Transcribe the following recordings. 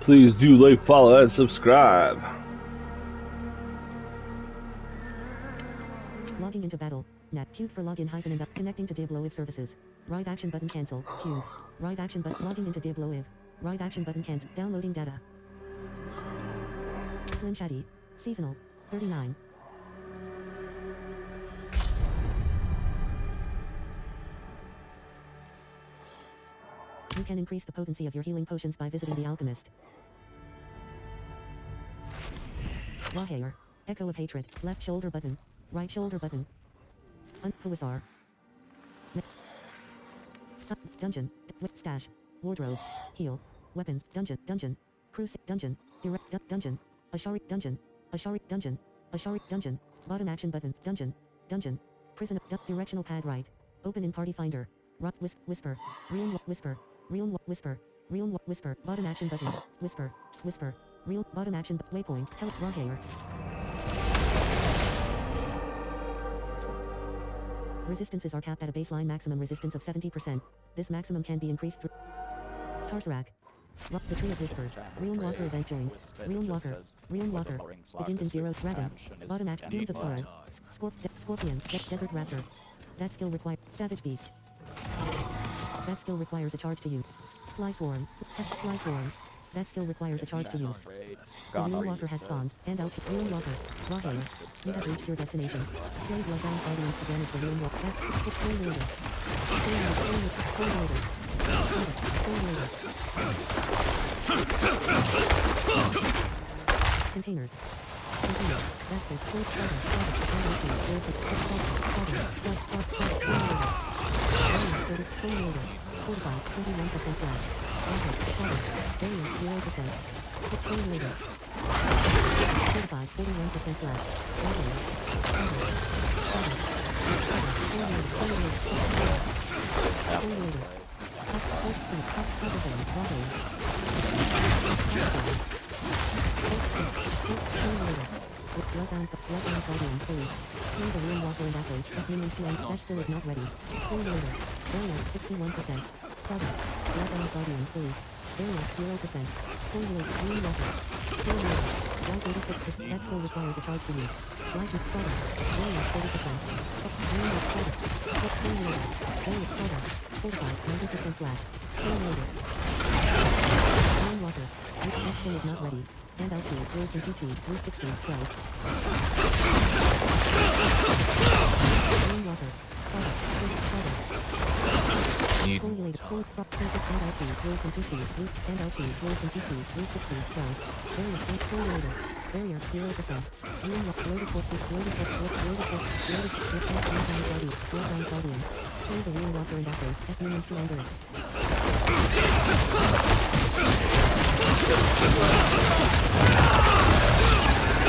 Please do like, follow, and subscribe. Logging into battle. Net. Cube for login hyphen and connecting to Diablo IV services. Right action button cancel. Cube. Right action button logging into Diablo IV. Right action button cancel. Downloading data. Slim Chatty. Seasonal. 39. You can increase the potency of your healing potions by visiting the alchemist. Raw hair. Echo of hatred. Left shoulder button. Right shoulder button. Huasar. Dungeon. Stash. Wardrobe. Heal. Weapons. Dungeon. Cruise. Dungeon. Direct. Dungeon. Ashari. Dungeon. Ashari. Dungeon. Ashari. Dungeon. Bottom action button. Dungeon. Prison. Directional pad right. Open in party finder. Rock. Whisper. Realm. Whisper. Realm. Whisper. Realm. Whisper. Bottom action button. Whisper. Real. Bottom action. Waypoint. Raw hair. Resistances are capped at a baseline maximum resistance of 70%. This maximum can be increased through Tarsarak. The Tree of Whispers. Realm Walker event joined. Realm Walker. Begins in 0. Dragon. Bottom act. Dunes of Sorrow. Scorpions. Desert Raptor. That skill requires Savage Beast. That skill requires a charge to use. Fly Swarm. That skill requires a charge to use. The Realm Walker has spawned, and out to Realm Walker. Raw hair. You have reached your destination. Slay bloodbound guardians to damage the Realm Walker. Containers. Basket. Fortified. 21% slash. Variance 0%. Fortified. 41% slash. Scorched Sleep. Bloodbound Guardian 3. Slay the Realm Walker and Apples as minions to end. That skill is not ready. Variant 61%. Bloodbound Guardian 3. Variant 0%. Realm Walker. 186%. That skill requires a charge to use. Lightning Variant 30%. Variant Fortified 90% slash. Realm Walker. That skill is not ready. And LT, builds in GT, 360, 12. Realm Walker. Need Formulated and LT, builds in GT, and LT, builds in GT, 360, 12. Variant, formulated. Barrier, 0%. Realm Walker, loaded force, Bloodbound Guardian. Slay the Realm Walker and Apples, as minions to anger it.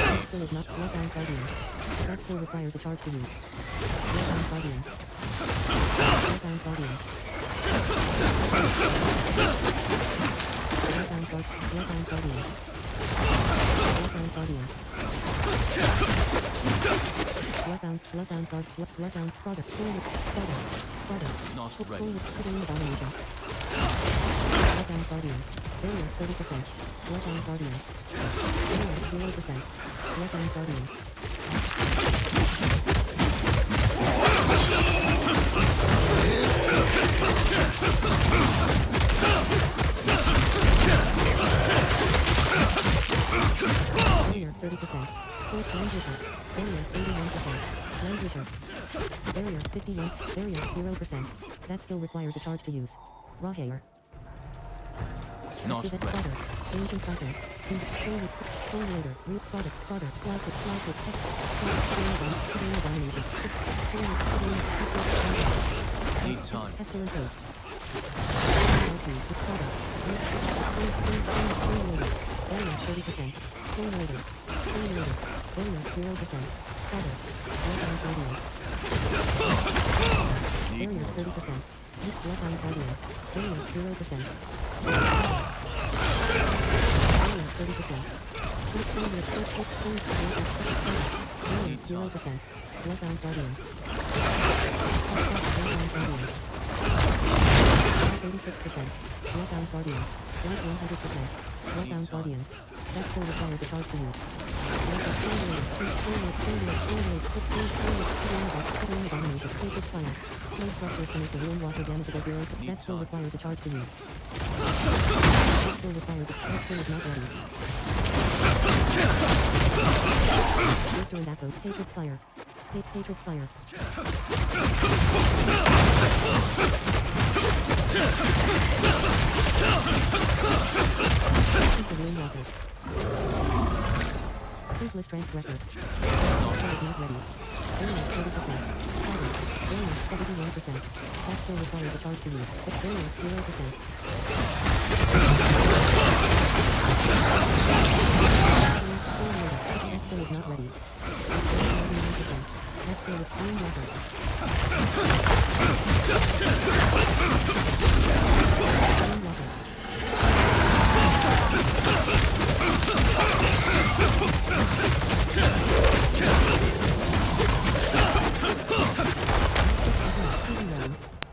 That skill is not Bloodbound Guardian. That skill requires a charge to use. Bloodbound Guardian. Bloodbound Guardian. Bloodbound Guardian. Bloodbound product. not ready. Abomination. Bloodbound Guardian. Barrier 30%. Bloodbound Guardian. Barrier 0%. Bloodbound Guardian. Barrier 30%. Fourth Languisher. Barrier 81%. Languisher. Barrier 51. Barrier 0%. That skill requires a charge to use. Raw hair. Not ready. Ancient Cycle. Formulator. Root product. Classic. Abomination. Need time. Pestilence Ghost. Formulator. 30%. Formulator. Barrier 0%. Product. Bloodbound Guardian. Barrier 30%. Bloodbound Guardian. Barrier 0%. Barrier 30%. Barrier 0%. Bloodbound Guardian. 36%. Bloodbound Guardian. Light 100%. Bloodbound Guardian. That still requires a charge to use. Sacred Spire. Slow structures to make the ruined water damageable zero. That still requires a charge to use. That still requires a... That still is not ready. Restore and Apple. Sacred Spire. Sacred Spire. The ruined water. Ruthless Transgressor. That is not ready. Barrier 30%. Fighters. Barrier 71%. That still requires a charge to use. Barrier 0%. That still is not ready. Barrier 99%. That still with green water. Green water.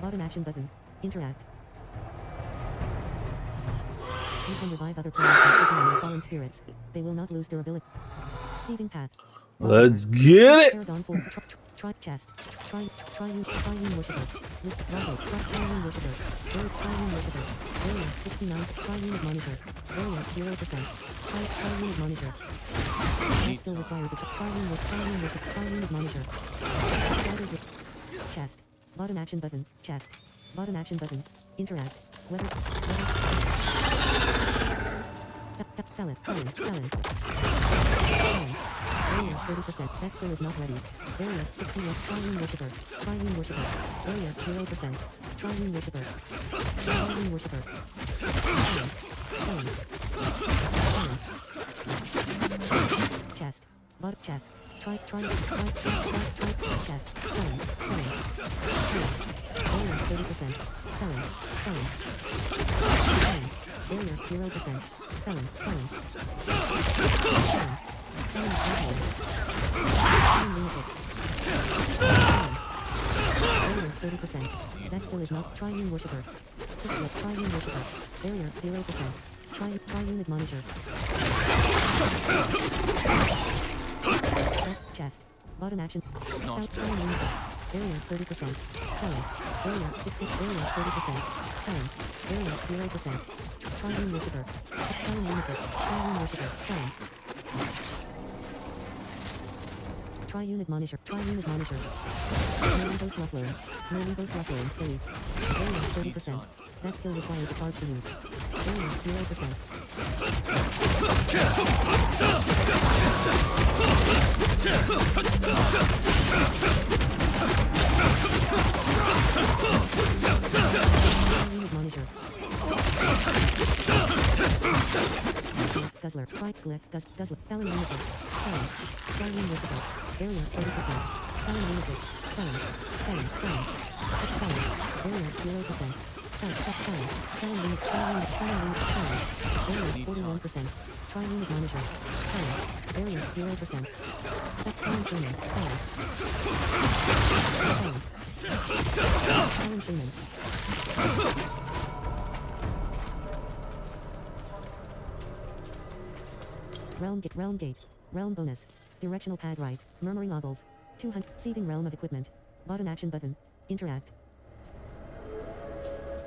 Bottom action button. Interact. You can revive other players by clicking on their fallen spirits. They will not lose durability. Seething path. Let's get it. Paragon full. Try chest. Triune worshiper. List Bravo. Triune worshiper. Triune worshiper. Barrier 69. Triune monitor. Barrier 0%. Triune monitor. That still requires a triune worshiper. Triune monitor. Chest. Bottom action button. Chest. Bottom action button. Interact. Weather. Talent. Barrier 30%. That still is not ready. Barrier 61. Triune worshiper. Triune worshiper. Barrier 0%. Triune worshiper. Triune worshiper. Chest. Bottom chest. Try chest. Barrier 30%. Barrier 0%. Barrier 30%. That still is not triune worshiper. Triune worshiper. Barrier 0%. Triune admonisher. That's chest. Bottom action. Barrier 30%. Barrier 60. Barrier 30%. Barrier 0%. Triune worshiper. Triune worshiper. Triune admonisher. Merlingos Lucklow. Barrier 30%. That still requires a charge to use. Barrier 0%. Monitor. Guzzler. Guzzler. Talon limited. Triune worshiper. Barrier 30%. Talon limited. Talon. Barrier 0%. Talon limit. Barrier 41%. Triune monitor. Barrier 0%. Talon shaman. Talon shaman. Realm gate. Realm bonus. Directional pad right. Murmuring ogles. 200. Seething realm of equipment. Bottom action button. Interact.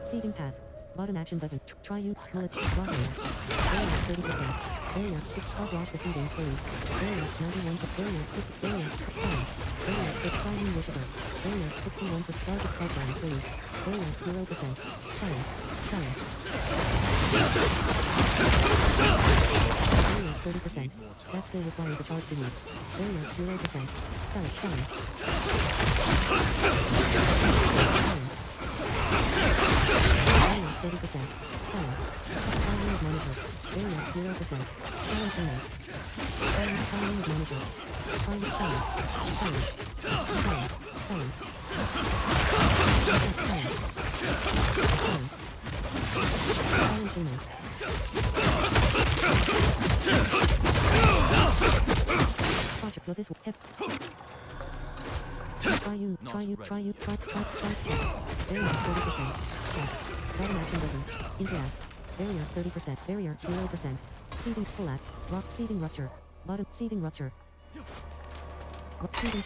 Seething path. Bottom action button. Triune. Mullet. Barrier 30%. Barrier 6. Hog wash the seething. Barrier 91. Barrier 50. Barrier 6. Triune worshiper. Barrier 61. Target sculptor and free. Barrier 0%. Barrier 30%. That still requires a charge to use. Barrier 0%. Barrier 30%. Triune monitor. Barrier 0%. Talon shaman. Triune monitor. Triune Talon shaman. Watch this hip. Triune. Barrier 30%. Chest. Bottom action button. Interact. Barrier 30%. Barrier 0%. Seething collapse. Rock seething rupture. Bottom seething rupture. Seething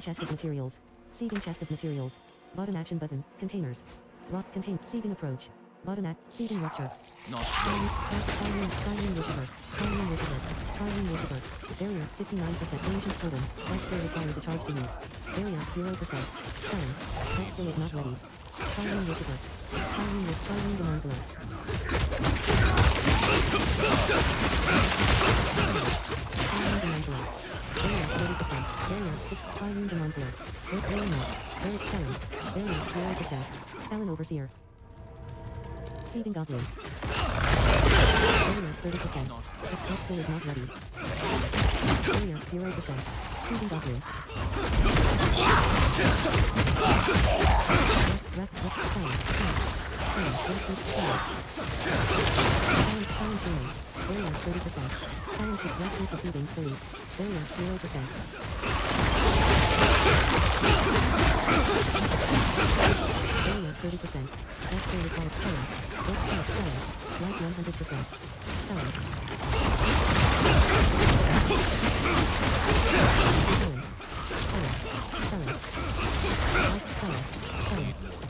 chest of materials. Seething chest of materials. Bottom action button. Containers. Rock contain. Seething approach. Bottom act. Seething rupture. Not Trilene worshiper. Trilene worshiper. Trilene worshiper. Barrier 59%. Ancient totem. Life skill requires a charge to use. Barrier 0%. Stun. Life skill is not ready. Trilene worshiper. Trilene demand blow. Trilene demand blow. Barrier 30%. Barrier 6. Trilene demand blow. Barrier no. Barrier Talon. Barrier 0%. Talon overseer. Seething goblin. Barrier 30%. Life skill is not ready. Barrier 0%. Seething goblin. Talon chaining. Barrier 30%. Talon ship left with deceiving 3. Barrier 0%. Barrier 30%. Life skill required Talon. Life skill Talon. Life 100%. Talon.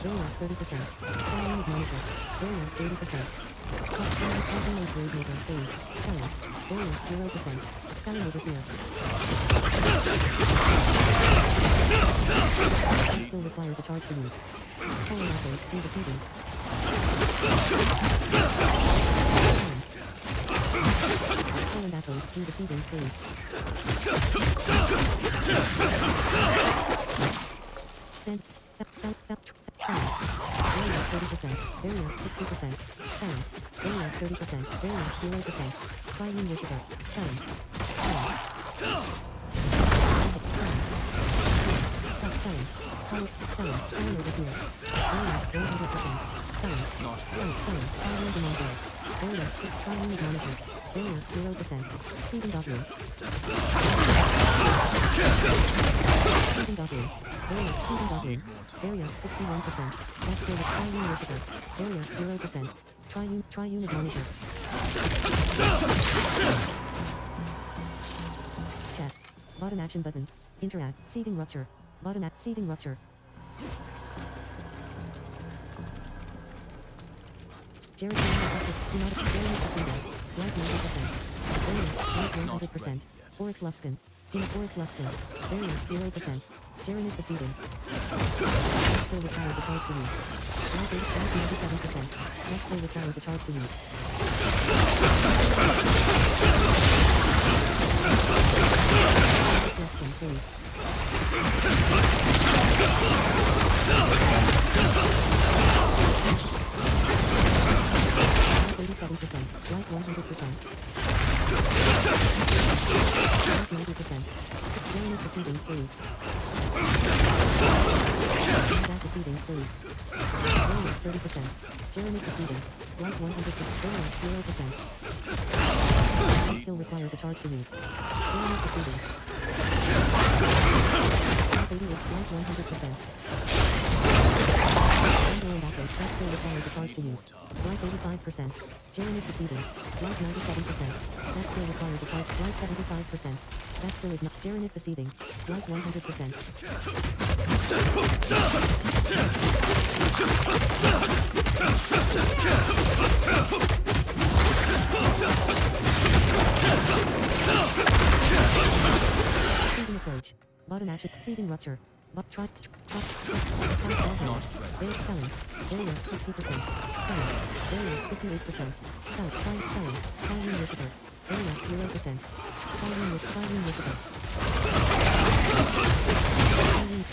Barrier 30%. Talon manager. Barrier 30%. Talon grade maker 3. Talon. Barrier 0%. Talon overseer. Life skill requires a charge to use. Talon apples do deceiving. Talon apples do deceiving 3. Send. Barrier 30%. Barrier 60%. Talon. Barrier 30%. Barrier 0%. Trilene worshiper. Talon. Talon overseer. Barrier 100%. Talon. Trilene demand blow. Barrier 6. Trilene manager. Barrier 0%. Seething goblin. Seething goblin. Barrier, seething goblin. Barrier 61%. Life skill with Trilene worshiper. Barrier 0%. Triune admonisher. Chest. Bottom action button. Interact. Seething rupture. Bottom act. Seething rupture. Jared do not Jeremy succeeded. Life 90%. Barrier, life 100%. Oryx Lufskin. Oryx Lufskin. Barrier 0%. Jeremy proceeding. Life skill requires a charge to use. Life 97%. Life skill requires a charge to use. Oryx Lufskin 3. Life 87%. Life 100%. Life 90%. Jeremy proceeding 3. Back proceeding 3. Barrier 30%. Jeremy proceeding. Life 100%. Barrier 0%. Life skill requires a charge to use. Jeremy proceeding. Life 88. Life 100%. Life skill requires a charge to use. Life 85%. Jeremy proceeding. Life 97%. That skill requires a charge. Life 75%. That skill is not. Jeremy proceeding. Life 100%. Seething approach. Bottom action. Seething rupture. Barrier Talon. Barrier 60%. Talon. Barrier 58%. Talon. Trilene worshiper. Barrier 0%. Trilene worshiper.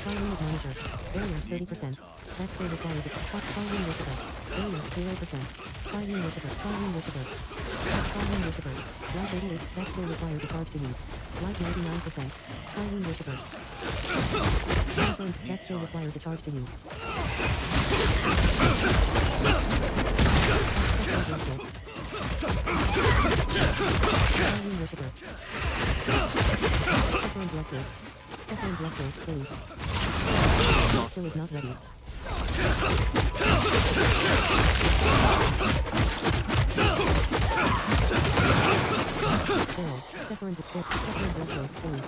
Trilene manager. Barrier 30%. That skill requires a Trilene worshiper. Barrier 0%. Trilene worshiper. Trilene worshiper. Trilene worshiper. Life 88. That skill requires a charge to use. Life 99%. Trilene worshiper. That skill requires a charge to use. Trilene worshiper. Suffering Lexus. Suffering Lexus 3. That skill is not ready. Sephir and Bloodrose, food.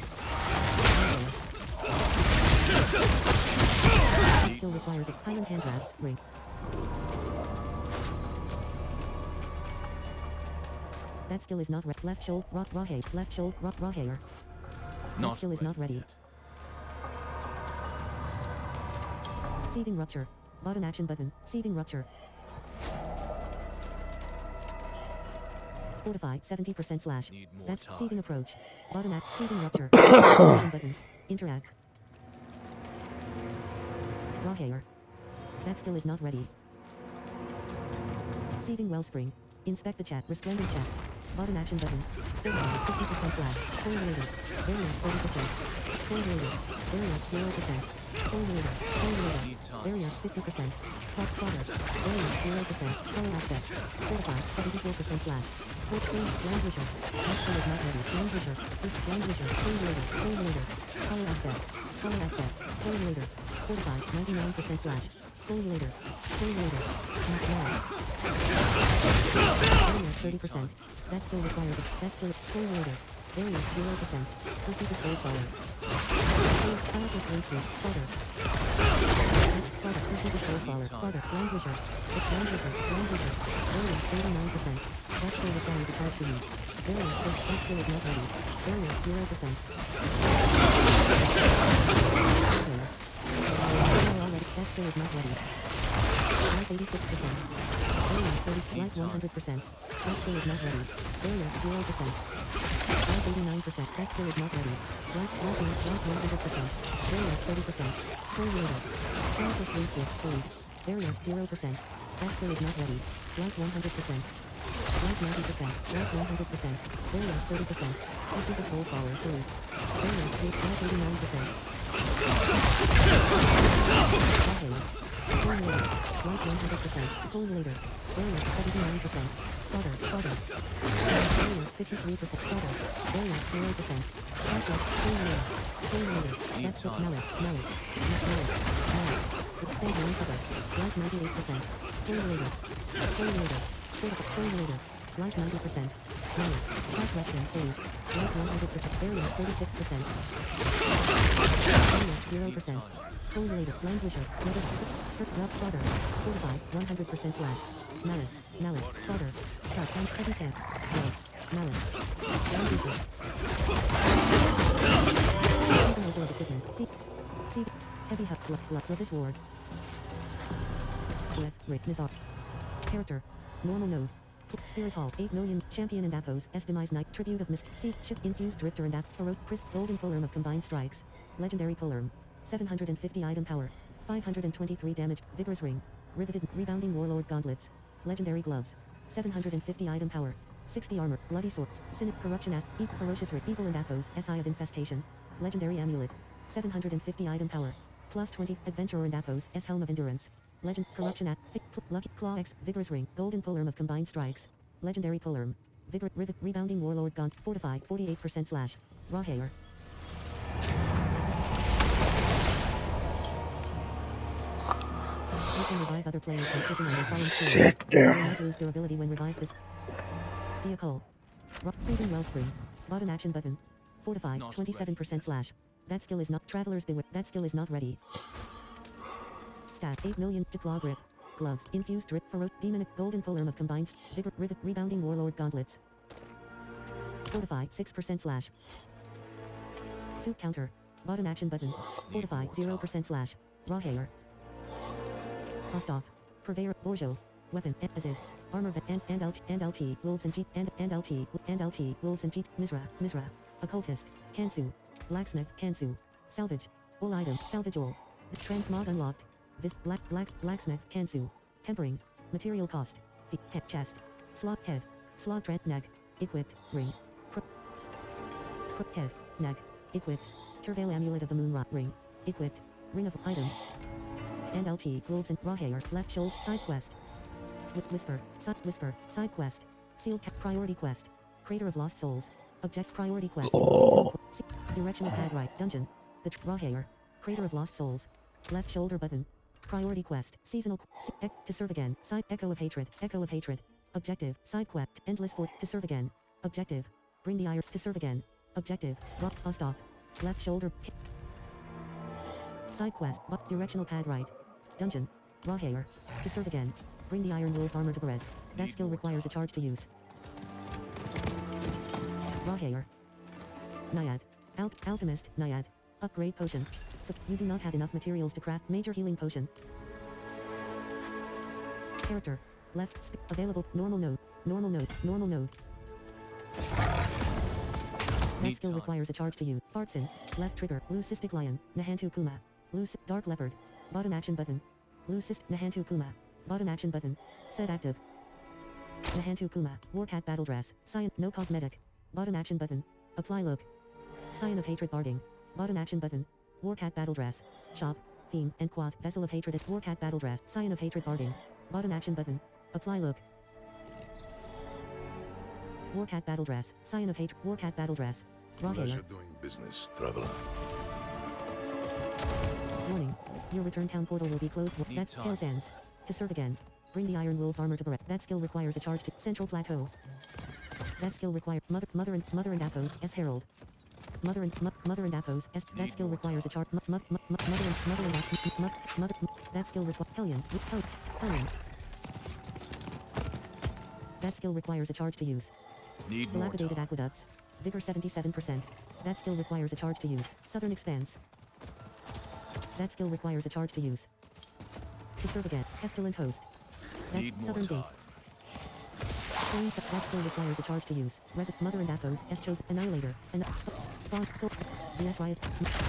That skill requires a Highland hand grab, ring. That skill is not left shoulder, raw hair, left shoulder, raw hair. That skill is not ready. Yet. Seething rupture. Bottom action button. Seething rupture. Fortify 70% slash. Need more That's time. seething approach. Bottom act. Seething rupture. Action button. Interact. Raw hair. That skill is not ready. Seething wellspring. Inspect the chat. Resplendent chest. Bottom action button. 50% slash. Fully loaded. Variant 30%. Fully loaded. Variant 0%. Fully loaded. Fully loaded. Need time. Barrier 50%. Clock fodder. Barrier 0%. Color access. Fortify 74% slash. Full screen. Land vision. That skill is not ready. Land vision. This land vision. Fully loaded. Fully loaded. Color access. Color access. Fully loaded. Fortify 99% slash. Fully loaded. Fully loaded. Not now. Barrier 30%. That skill requires it. That skill fully loaded. Barrier 0%. Proceed to gold fodder. Scientist wing suit. Fodder. Fodder. Proceed to gold fodder. Fodder. Land vision. It's land vision. Land vision. Barrier 39%. That skill requires a charge to use. Barrier. That skill is not ready. Barrier 0%. That skill is not ready. Life 86%. Barrier 30. Life 100%. That skill is not ready. Barrier 0%. Life 89%. That skill is not ready. Life 100%. Barrier 30%. Fully loaded. Scientist wing suit. Fully. Barrier 0%. That skill is not ready. Life 100%. Life 90%. Life 100%. Barrier 30%. Proceed to gold power. Fully. Barrier 89%. Fully loaded. Life 100%. Fully loaded. Barrier 79%. Fodder. Fodder. Barrier 53%. Fodder. Barrier 0%. Process. Fully loaded. Fully loaded. That's the malice. Malice. Malice. Malice. Save one cover. Life 98%. Fully loaded. Fully loaded. Fully loaded. Life 90%. Malice. Cash weapon. Fully. Life 100%. Barrier 36%. Barrier 0%. Fully loaded. Land vision. Skirt. Rough fodder. Fortified. 100% slash. Malice. Malice. Fodder. Start. And heavy camp. Legs. Malice. Land vision. Even over the kitten. See. Heavy hub. Fluff. This ward. With. Rick. Nizar. Character. Normal node. Spirit Hall. 8 million. Champion and Appos. Estimise Knight. Tribute of Mist. Sea. Ship. Infused Drifter and App. Heroic. Golden Polearm of Combined Strikes. Legendary Polearm. 750 item power. 523 damage. Vigorous Ring. Riveted. Rebounding Warlord Gauntlets. Legendary Gloves. 750 item power. 60 armor. Bloody Swords. Cynic. Corruption as. Ferocious Rig. Eagle and Appos. SI of Infestation. Legendary Amulet. 750 item power. Plus 20. Adventurer and Appos. S Helm of Endurance. Legend. Corruption at. Lucky. Claw X. Vigorous Ring. Golden Polearm of Combined Strikes. Legendary Polearm. Vigor. Rivet. Rebounding Warlord Gaunt. Fortify. 48% slash. Raw hair. You can revive other players by clicking on their fallen skills. You will not lose durability when revived this. The Occult. Saving Wellspring. Bottom action button. Fortify. 27% slash. That skill is not. Traveler's Beware. That skill is not ready. Stat. 8 million. To claw grip. Gloves. Infused drip. Demonic. Golden Polearm of Combined. Vigor. Rivet. Rebounding Warlord Gauntlets. Fortify. 6% slash. Suit counter. Bottom action button. Fortify. 0% slash. Raw hair. Hostoff. Purveyor. Borjo. Weapon. Azid. Armor. And LT. Wolves and Jeep. And LT. Wolves and Jeep. Mizra. Occultist. Kansu. Blacksmith. Kansu. Salvage. All item. Salvage all. Transmog unlocked. Blacksmith. Kansu. Tempering. Material cost. Feet. Head. Chest. Slot. Head. Slot. Trent. Neck. Equipped. Ring. Head. Neck. Equipped. Turvale Amulet of the Moon Rock. Ring. Equipped. Ring of item. And LT. Wolves and Raw Hair. Left shoulder. Side quest. With Whisper. Side quest. Sealed priority quest. Crater of Lost Souls. Object priority quest. Directional pad right. Dungeon. The Raw Hair. Crater of Lost Souls. Left shoulder button. Priority quest. Seasonal. To serve again. Side. Echo of Hatred. Objective. Side quest. Endless Fort. To serve again. Objective. Bring the iron to serve again. Objective. Rock bust off. Left shoulder. Side quest. Directional pad right. Dungeon. Raw hair. To serve again. Bring the iron wolf armor to Perez. That skill requires a charge to use. Raw hair. Naiad. Alchemist. Naiad. Upgrade potion. So you do not have enough materials to craft major healing potion. Character. Left. Available. Normal node. Normal node. Normal node. That skill requires a charge to use. Fartsin. Left trigger. Blue cystic lion. Nahantu puma. Blue dark leopard. Bottom action button. Blue Nahantu puma. Bottom action button. Set active. Nahantu puma. Warcat battle dress. Scion. No cosmetic. Bottom action button. Apply look. Scion of hatred barding. Bottom action button. Warcat battle dress. Shop. Theme and quad. Vessel of hatred. Warcat battle dress. Scion of hatred barding. Bottom action button. Apply look. Warcat battle dress. Scion of hatred. Warcat battle dress. Raw hair. Pleasure doing business, traveler. Warning. Your return town portal will be closed. Need That's time. Chaos ends. To serve again. Bring the iron wolf armor to Barret. That skill requires a charge to Central Plateau. That skill requires Mother and Appos S Herald. Mother and Appos S. That skill requires a charge. Mother and that skill requires Hellion. Hellion. That skill requires a charge to use. Need more Dilapidated time. aqueducts. Vigor 77%. That skill requires a charge to use. Southern Expanse. That skill requires a charge to use. To serve again. Pestilent Host. That's Need more Southern time. Gate. That skill requires a charge to use. Mother and Appos S chose Annihilator. And Spawn Soul. VS Riot.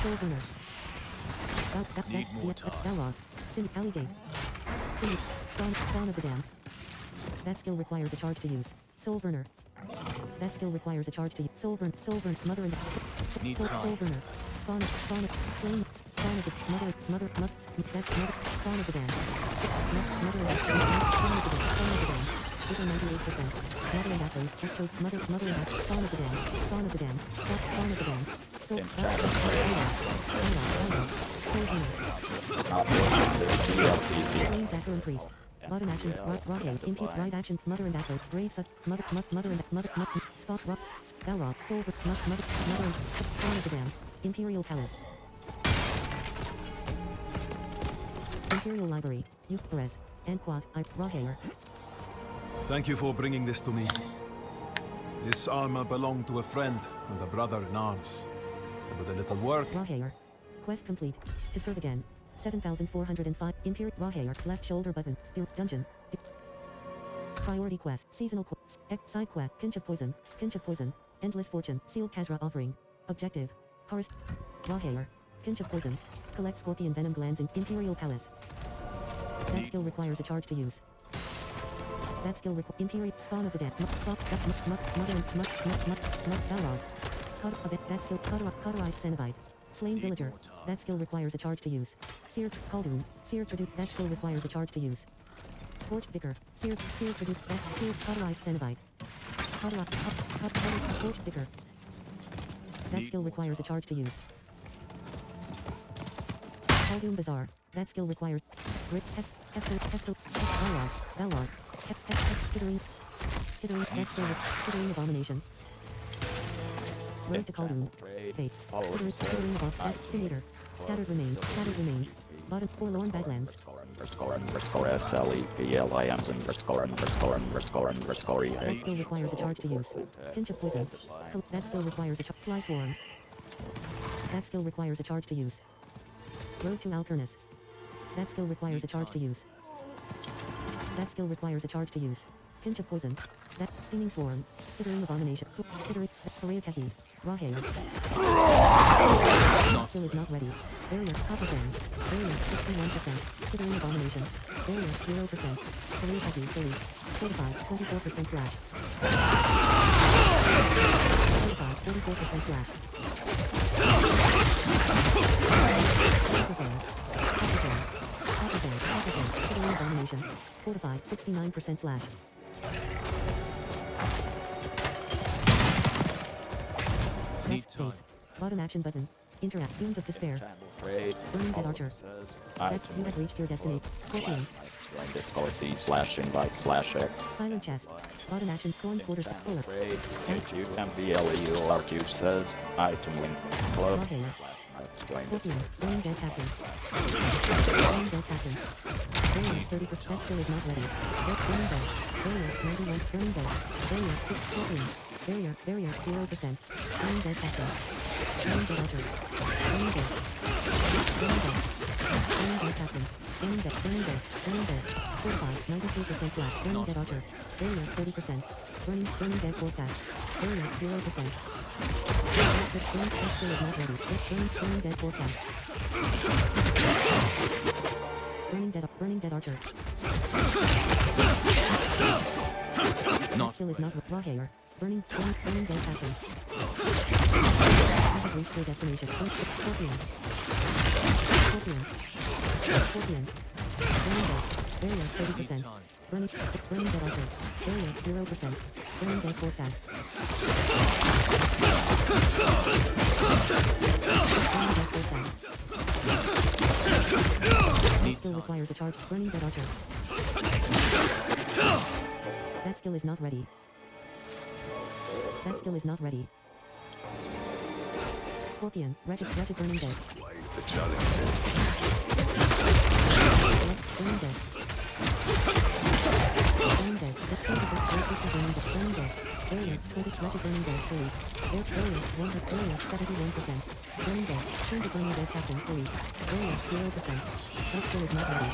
Soul Burner. Need more time. Balrog. Alley Gate. Spawn of the Dam. That skill requires a charge to use. Soul Burner. That skill requires a charge to use. Soul Burn. Mother and Need Soul time. Burner. Spawn of the Mother. That's Spawn of the Dam. Mother and Spawn of the Dam. Vigor 98%. Mother and Appos just chose Mother and Spawn of the Dam. Spawn of the Dam. Spawn of the Dam. Soul Slain Saccharine Priest. Bottom action, Rocket, Impute, right action, Mother and Apple, Brave Suck, Mother and Spot Rocks, Balrog, Soul, Mother and Spawn of the Dam, Imperial Palace. Imperial Library, Youth Perez, and Quad, Raw hair. Thank you for bringing this to me. This armor belonged to a friend and a brother in arms. And with a little work, Raw hair. Quest complete. To serve again. 7,405. Imperial Raw hair. Left shoulder button. Dungeon. Priority quest. Seasonal quest. Side quest. Pinch of poison. Endless fortune. Sealed Kazra offering. Objective. Horus. Raw hair. Pinch of poison. Collect scorpion venom glands in Imperial Palace. That skill requires a charge to use. That skill requires Imperial Spawn of the Dead. Mother and Balrog. That skill cauterized Cenobite. Slain villager. That skill requires a charge to use. Seared Khaldun. Seared Traduce. That skill requires a charge to use. Scorched Vicar. Seared Traduce. That's seared cauterized Cenobite. Scorched Vicar. That skill requires a charge to use. Khaldun Bazaar. That skill requires Grit. Balrog. Skittering. That skill Skittering Abomination. Road to Khaldun. Fates. Skittering above. Simulator. Scattered remains. Bottom. Forlorn Badlands. That skill requires a charge to use. Pinch of poison. That skill requires a charge. Fly swarm. That skill requires a charge to use. Road to Alcurnus. That skill requires a charge to use. That skill requires a charge to use. Pinch of poison. That stinging swarm. Skittering abomination. Skittering. Parayatehi. Raw hair. That skill is not ready. Barrier. Copper fan. Barrier 61%. Skittering abomination. Barrier 0%. Parayatehi. Delete. Fortified 24% slash. Fortified 44% slash. Copper fan. Skittering abomination. Fortified 69% slash. Need Next time. space. Bottom action button. Interact. Fumes of Despair. Trade. Burning Dead Archer. That's you have reached your destiny. Scorpion. Discord/invite/X. Silent Chest. Bottom action. Corn quarters. Fuller. Trade. HUMBLEURQ says item link. Club. Login. Explain Scorpion. this. Burning Dead Captain. Burning Dead Captain. Barrier 30%. That skill is not ready. Burning Dead. Barrier 91. Burning Dead. Barrier 6. Scorpion. Barrier 0%. Burning Dead Captain. Burning Dead Archer. Burning Dead. Burning Dead. Burning Dead Captain. Burning Dead. Burning Dead. Burning Dead. Certified 92% slash. Burning Dead Archer. Barrier 30%. Burning Dead Force Axe. Barrier 0%. Burning Dead skill is not ready. Burning Dead Force Axe. Burning Dead Archer. That skill is not raw hair. Burning Dead Captain. You have reached your destination. Scorpion. Burning Dead. Barrier 30%. Burning Dead Archer. Barrier 0%. Burning Dead Force Axe. Burning Dead Force Axe. That skill requires a charge. Burning Dead Archer. That skill is not ready. That skill is not ready. Scorpion. Wretched Burning Dead. The challenge. Burning Dead. Burning Dead. Burning Dead. Barrier 20. Wretched Burning Dead. Fully. Barrier 71%. Burning Dead. Turn to Burning Dead Captain. Fully. Barrier 0%. That skill is not ready.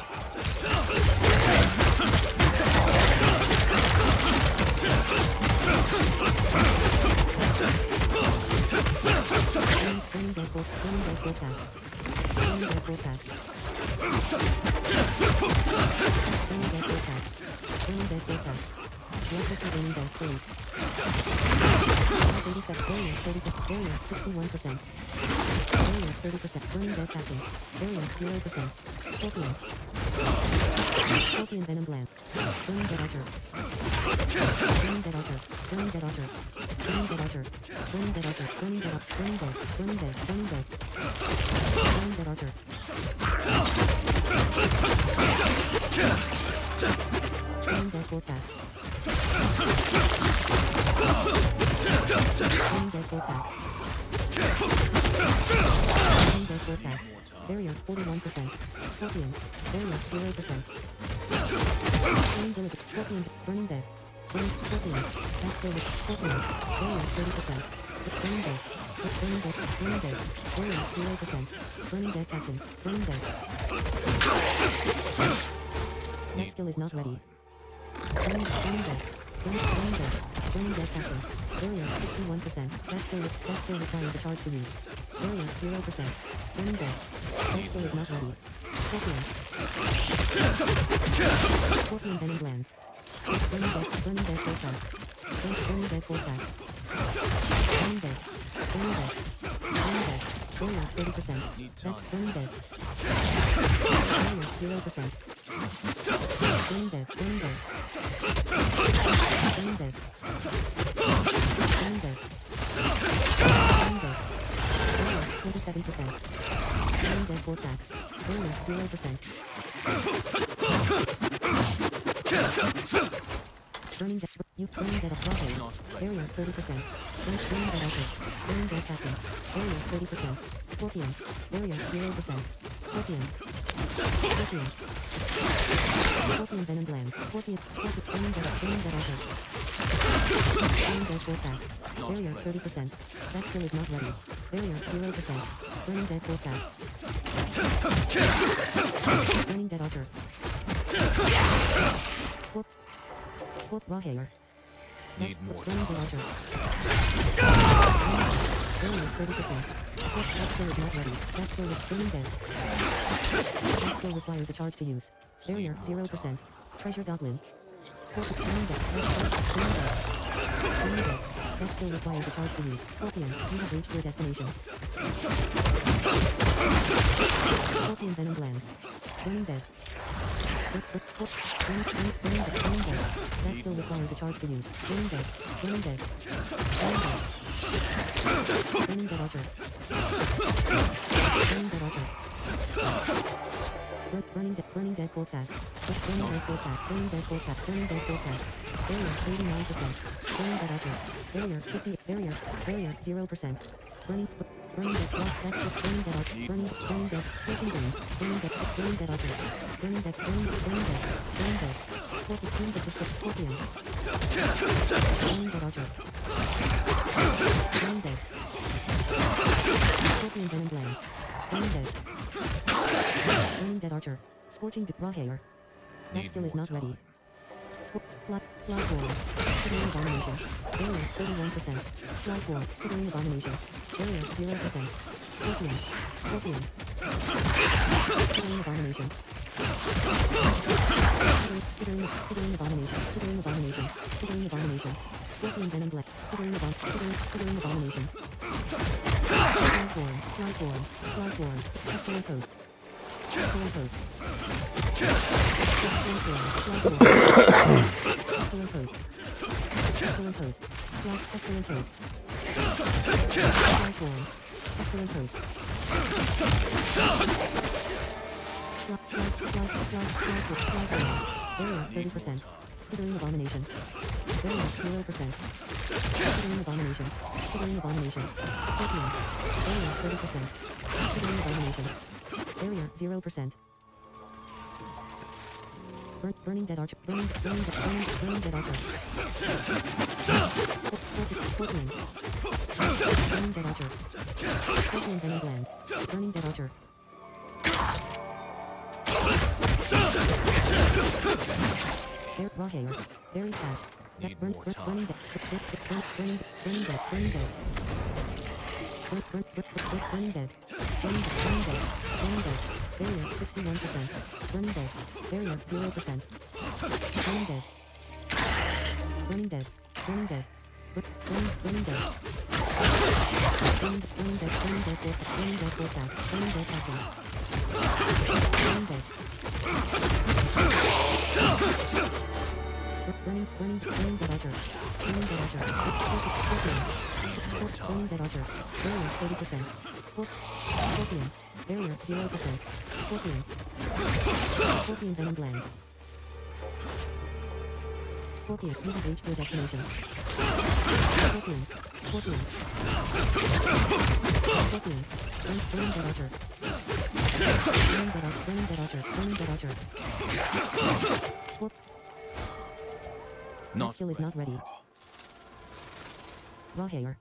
Burning Dead Force Axe. Burning Dead Force Axe. Burning Dead Force Axe. Burning Dead Force Axe. Reckless Burning Dead Fully. 87. Barrier 30%. Barrier 61%. Barrier 30%. Burning Dead Captain. Barrier 0%. Scorpion. Scorpion Venom Gland. Burning Dead Archer. Burning Dead Archer. Burning Dead Archer. Burning Dead Archer. Burning Dead Archer. Burning Dead Archer. Burning Dead. Burning Dead. Burning Dead. Burning Dead Archer. Burning Dead Force Axe. Burning Dead Force Axe. Burning Dead Force Axe. Barrier 41%. Scorpion. Barrier 0%. Burning Village. Scorpion. Burning Dead. Burning Scorpion. That's Village. Scorpion. Barrier 30%. Burning Dead. Burning Dead. Burning Dead. Barrier 0%. Burning Dead Captain. Burning Dead. That skill is not ready. Burning Dead. Burning Dead. Burning Dead Captain. Barrier 61%. That skill requires a charge to use. Barrier 0%. Burning Dead. That skill is not ready. Scorpion. Scorpion Venom Gland. Burning Dead Force Axe. Burning Dead Force Axe. Burning Dead. Burning Dead. Burning Dead. Barrier 30%. That's Burning Dead. Barrier 0%. Burning Dead. Burning Dead. Burning Dead. Burning Dead. Burning Dead. Barrier 27%. Burning Dead Force Axe. Barrier 0%. Burning Dead. Burning Dead Rocket. Barrier 30%. Burning Dead Archer. Burning Dead Captain. Barrier 30%. Scorpion. Barrier 0%. Scorpion. Scorpion. Scorpion Venom Gland. Scorpion. Burning Dead Archer. Burning Dead Force Axe. Barrier 30%. That skill is not ready. Barrier 0%. Burning Dead Force Axe. Burning Dead Archer. Raw hair. Need more Burning Dead time. Archer. Barrier 30%. That skill is not ready. That skill is Burning Dead. That skill requires a charge to use. Barrier 0%. Treasure Goblin. Scorpion. Burning Dead. Burning Dead. Burning Dead. That skill requires a charge to use. Scorpion, you have reached your destination. Scorpion Venom Glands. Burning Dead. That skill requires a charge to use. Burning dead. Burning dead. Burning dead archer. Burning dead archer. Burning dead corpse axe. Burning dead corpse axe. Burning dead corpse axe. Burning dead corpse axe. Barrier 89%. Burning dead archer. Barrier 50. Barrier 0%. Burning dead block. That's it. Burning dead archer. Burning dead. Searching beams. Burning dead archer. Burning dead. Scorpion. Burning dead scorpion. Burning dead archer. Burning dead. Scorpion venom glands. Burning dead. Burning dead archer. Scorching raw hair. That Need skill is more not ready. time. Fly swarm. Skittering abomination. Barrier 31%. Fly swarm. Skittering abomination. Barrier 0%. Scorpion. Skittering abomination. Skittering abomination. Skittering abomination. Scorpion venom black. Skittering abomination. Fly swarm. Pestilent post. Pestilent post. Pestilent post. Pestilent post. Fly swarm. Pestilent post. Barrier 30%. Skittering abomination. Barrier 0%. Skittering abomination. Scorpion. Barrier 30%. Skittering abomination. Barrier 0%. Burning dead archer. Burning dead archer. Scorpion. Burning dead archer. Scorpion venom gland. Burning dead archer. Raw hair. Buried ash. Need more time. Burning dead. Burning dead. Barrier 61%. Burning dead. Barrier 0%. Burning dead. Burning dead. Burning dead. Burning dead. Burning dead corpse. Burning dead corpse axe. Burning dead captain. Burning dead. Burning dead archer. Burning dead archer. Burning dead archer. Barrier 30%. Scorpion. Barrier 0%. Scorpion venom glands. Scorpion, you have reached your destination. Scorpion. Burning dead archer. Burning dead archer. That skill is not ready. Raw hair.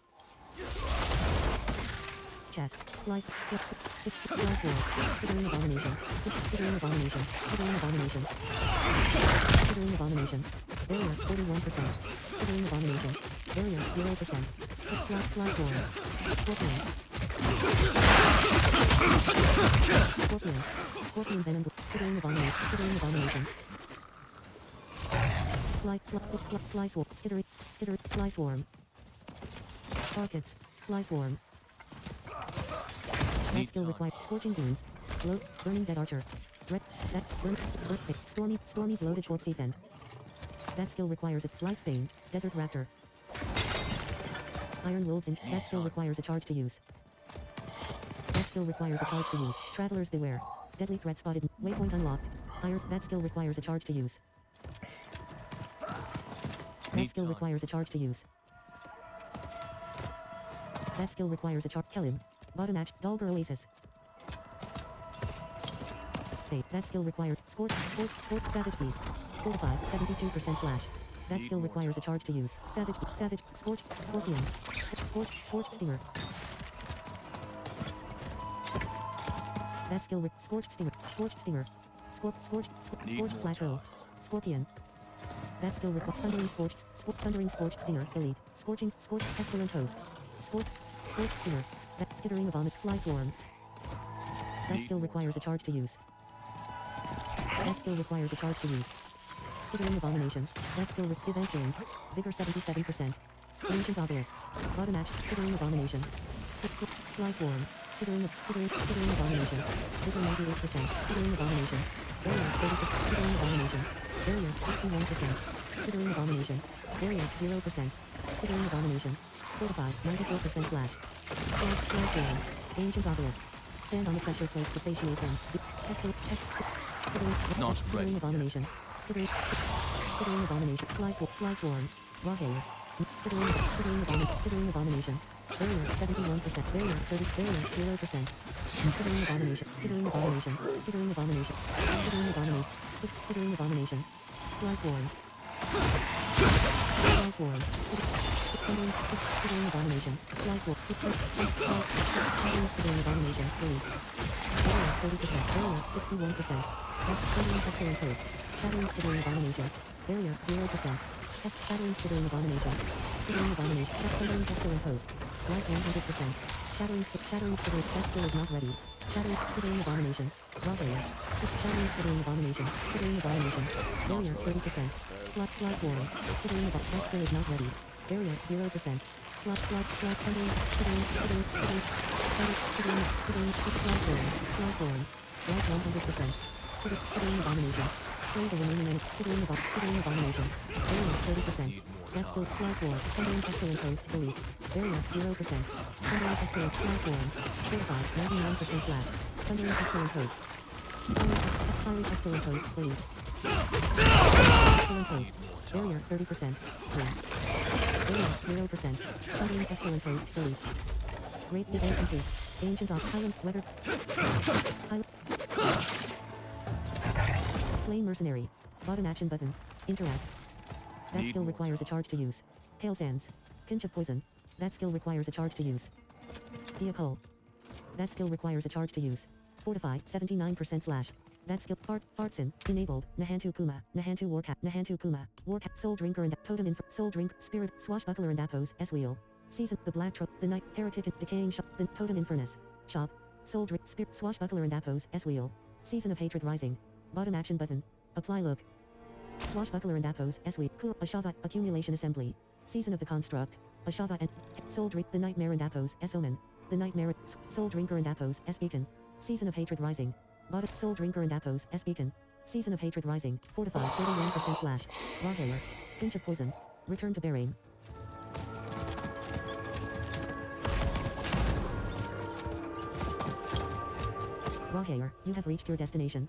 Chest. Fly sword. Skittering abomination. Barrier 41%. Skittering abomination. Barrier 0%. Fly swarm. Scorpion venom. Skittering abomination. Fly swarm. Skittering. Fly swarm. Targets. Fly swarm. That skill required scorching dunes. Burning dead archer. Stormy bloated corpse event. That skill requires a light stain. Desert raptor. Iron wolves and that skill requires a charge to use. Travelers beware. Deadly threat spotted. Waypoint unlocked. That skill requires a charge to use. That skill requires a charge to use. Kelim. Bottom action. Dalgar Oasis. That skill required. Scorch, Savage Beast. Fortify, 72% slash. That skill requires a charge to use. Savage, Scorch, Scorpion. Scorched Stinger. That skill Scorched Stinger. Scorched Plateau. Scorpion. That skill requires Thundering Scorched Stinger. Elite. Scorched Pestilent Hose. Scorched Stinger. That Skittering of Vomit. Fly Swarm. That skill requires a charge to use. Skittering Abomination. That skill with Event Chain. Vigor 77%. Ancient Obelisk. Bottom match. Skittering Abomination. Fly Swarm. Skittering Abomination. Vigor 98%. Skittering Abomination. Barrier 30%. Skittering Abomination. Barrier 61%. Skittering Abomination. Barrier 0%. Skittering Abomination. Fortified 94% slash. Slash down. Ancient Obelisk. Stand on the pressure plate to satiate them. Skittering Abomination. Skittering Abomination. Fly Swarm. Raw Hair. Skittering Abomination. Barrier 71%. Barrier 30. Barrier 0%. Skittering Abomination. Skittering Abomination. Skittering Abomination. Skittering Abomination. Skittering Abomination. Fly Swarm. Fly Swarm. Skittering Abomination. Fly Swarm. Skittering Abomination. Relief. Barrier 30%. Barrier 61%. Shattering Pestilent Post. Shattering Skittering Abomination. Barrier 0%. Shattering Skittering Abomination. Skittering Abomination. Shattering Pestilent Post. Life 100%. Shattering Skittering. That skill is not ready. Shattering Skittering Abomination. Raw Hair. Shattering Skittering Abomination. Skittering Abomination. Barrier 30%. Fly Swarm. Skittering Abomination. That skill is not ready. Barrier 0%. Fly Swarm. Fly Swarm. Life 100%. Skittering Abomination. Slay the remaining enemy. Skittering Abomination. Barrier 30%. That skill. Fly Swarm. Thundering Pestilent Post. Delete. Barrier 0%. Thundering Pestilent. Fly Swarm. Fortified 99% slash. Thundering Pestilent Post. Thundering Pestilent Post. Delete. Pestilent Post. Barrier 30%. 3. Barrier 0%. Thundering Pestilent Post. Delete. Great event complete. Ancient of Highland Weather. Slain Mercenary. Bottom action button. Interact. That skill requires a charge to use. Hail Sands. Pinch of Poison. That skill requires a charge to use. Diablo. That skill requires a charge to use. Fortify 79% slash. That skill Fartsin. Enabled. Nahantu Puma. Nahantu Warcat. Nahantu Puma. Warcat. Soul Drinker and Totem Soul Drink. Spirit. Swashbuckler and Appos. S-Wheel. Season. The Black Trope. The Night. Heretic and Decaying Shop. The Totem Infernus. Shop. Soul Drink. Spirit. Swashbuckler and Appos. S-Wheel. Season of Hatred Rising. Bottom action button. Apply look. Swashbuckler and Appos. S-Wheel. Ashava. Accumulation Assembly. Season of the Construct. Ashava and Soul Drink. The Nightmare and Appos. S-Omen. The Nightmare. Soul Drinker and Appos. S-Beacon. Season of Hatred Rising. Bottom. Soul Drinker and Appos. S-Beacon. Season of Hatred Rising. Fortified 31% slash. Raw Hair. Pinch of Poison. Return to Bahrain. Raw Hair. You have reached your destination.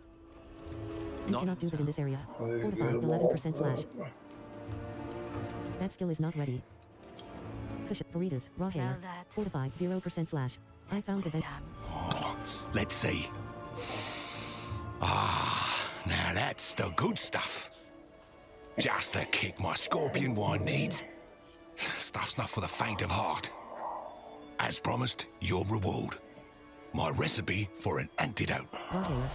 You cannot do that in this area. Fortified 11% slash. That skill is not ready. Cushion. Burritos. Raw Hair. Fortified 0% slash. I found event. Let's see. Ah, now that's the good stuff. Just the kick my scorpion wine needs. Stuff's not for the faint of heart. As promised, your reward. My recipe for an antidote. Raw Hair.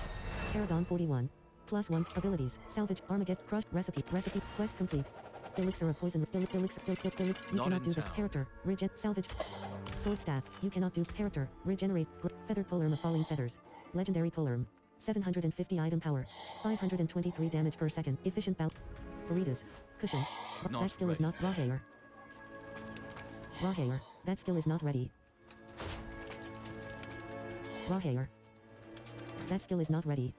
Paragon 41. +1 abilities. Salvage. Armageddon. Crush. Recipe. Quest complete. Elixir of poison. Elixir. You cannot do that. Character. Salvage. Sword staff. You cannot do. Character. Regenerate. Feathered polearm of falling feathers. Legendary polearm. 750 item power. 523 damage per second. Efficient bout. Burritos. Cushion. That skill is not. Raw Hair. Raw Hair. That skill is not ready. Raw Hair. That skill is not ready.